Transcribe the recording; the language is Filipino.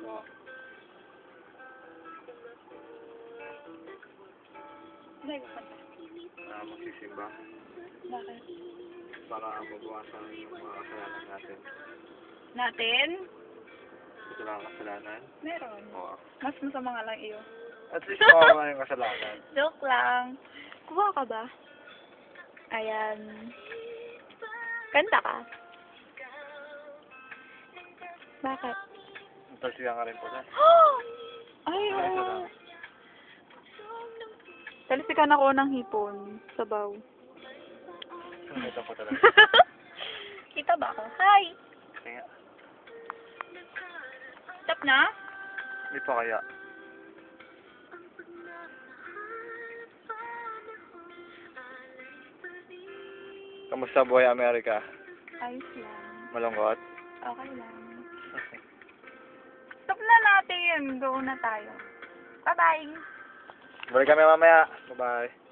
po. Hindi ko kanta. Magsisimba. Bakit? Para mabawasan yung mga kasalanan natin. Natin? Ito lang ang kasalanan. Meron. Oo. Mas masama nga lang iyo. At least mawala yung kasalanan. Joke lang. Kuha ka ba? Ayan. Kanta ka? Bakit? Talsiyan ka rin po na. Ay, oo. Talisikan ako ng hipon. Sabaw. Ito po talaga. Kita ba ako? Hi! Kaya, Stop na? hindi pa kaya. Kamusta buhay Amerika? Ayos lang. Malungkot? Okay lang. Stop na natin. Go na tayo. Bye-bye. Balik kami mamaya. Bye-bye.